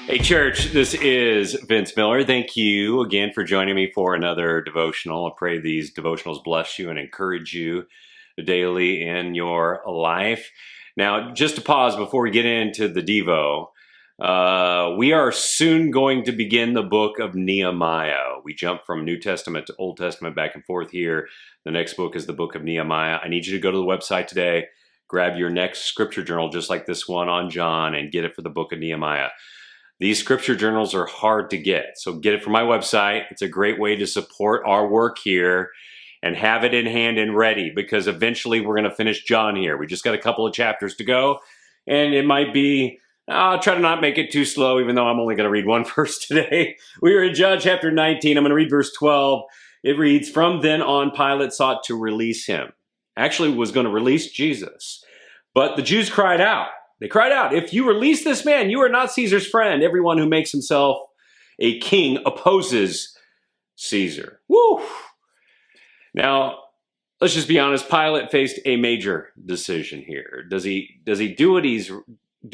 Hey church, this is Vince Miller. Thank you again for joining me for another devotional. I pray these devotionals bless you and encourage you daily in your life. Now, just to pause before we get into the Devo, we are soon going to begin the book of Nehemiah. We jump from New Testament to Old Testament back and forth here. The next book is the book of Nehemiah. I need you to go to the website today, grab your next scripture journal just like this one on John, and get it for the book of Nehemiah. These scripture journals are hard to get, so get it from my website. It's a great way to support our work here and have it in hand and ready, because eventually we're going to finish John here. We just got a couple of chapters to go, and it might be, I'll try to not make it too slow, even though I'm only going to read one verse today. We are in John chapter 19. I'm going to read verse 12. It reads, "From then on, Pilate sought to release him." Actually was going to release Jesus, but the Jews cried out. They cried out, "If you release this man, you are not Caesar's friend. Everyone who makes himself a king opposes Caesar." Woo! Now, let's just be honest. Pilate faced a major decision here. Does he do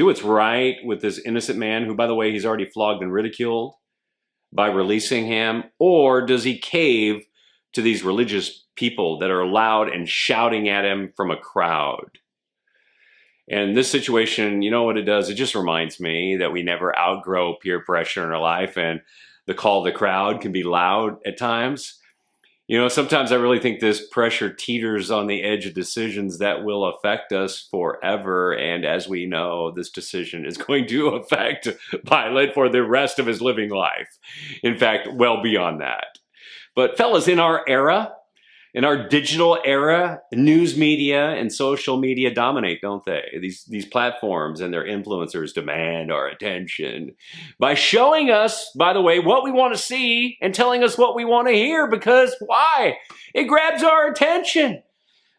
what's right with this innocent man, who, by the way, he's already flogged and ridiculed, by releasing him? Or does he cave to these religious people that are loud and shouting at him from a crowd? And this situation, you know what it does? It just reminds me that we never outgrow peer pressure in our life, and the call of the crowd can be loud at times. You know, sometimes I really think this pressure teeters on the edge of decisions that will affect us forever. And as we know, this decision is going to affect Pilate for the rest of his living life. In fact, well beyond that. But fellas, in our era, in our digital era, news media and social media dominate, don't they? These platforms and their influencers demand our attention by showing us, by the way, what we want to see and telling us what we want to hear. Because why? It grabs our attention.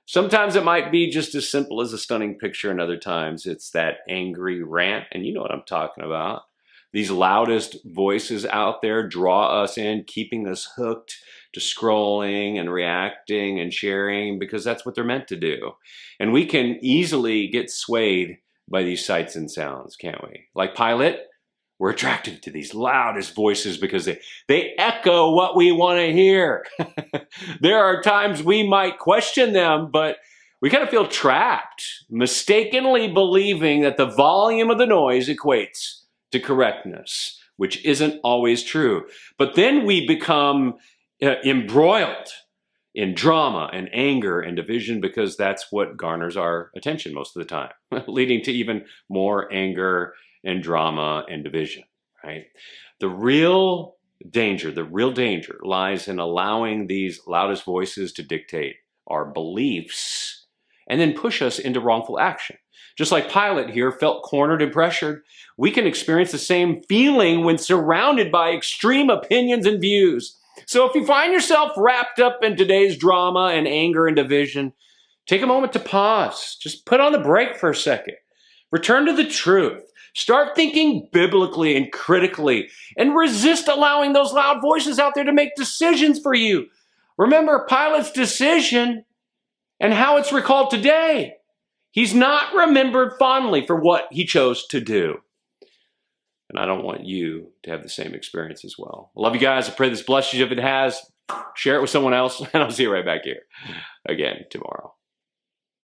Sometimes it might be just as simple as a stunning picture, and other times it's that angry rant. And you know what I'm talking about. These loudest voices out there draw us in, keeping us hooked to scrolling and reacting and sharing, because that's what they're meant to do. And we can easily get swayed by these sights and sounds, can't we? Like Pilate, we're attracted to these loudest voices because they echo what we want to hear. There are times we might question them, but we kind of feel trapped, mistakenly believing that the volume of the noise equates to correctness, which isn't always true. But then we become embroiled in drama and anger and division, because that's what garners our attention most of the time, leading to even more anger and drama and division, right? The real danger lies in allowing these loudest voices to dictate our beliefs and then push us into wrongful action. Just like Pilate here felt cornered and pressured, we can experience the same feeling when surrounded by extreme opinions and views. So if you find yourself wrapped up in today's drama and anger and division, take a moment to pause. Just put on the brake for a second. Return to the truth. Start thinking biblically and critically, and resist allowing those loud voices out there to make decisions for you. Remember Pilate's decision and how it's recalled today. He's not remembered fondly for what he chose to do. And I don't want you to have the same experience as well. I love you guys. I pray this blesses you. If it has, share it with someone else, and I'll see you right back here again tomorrow.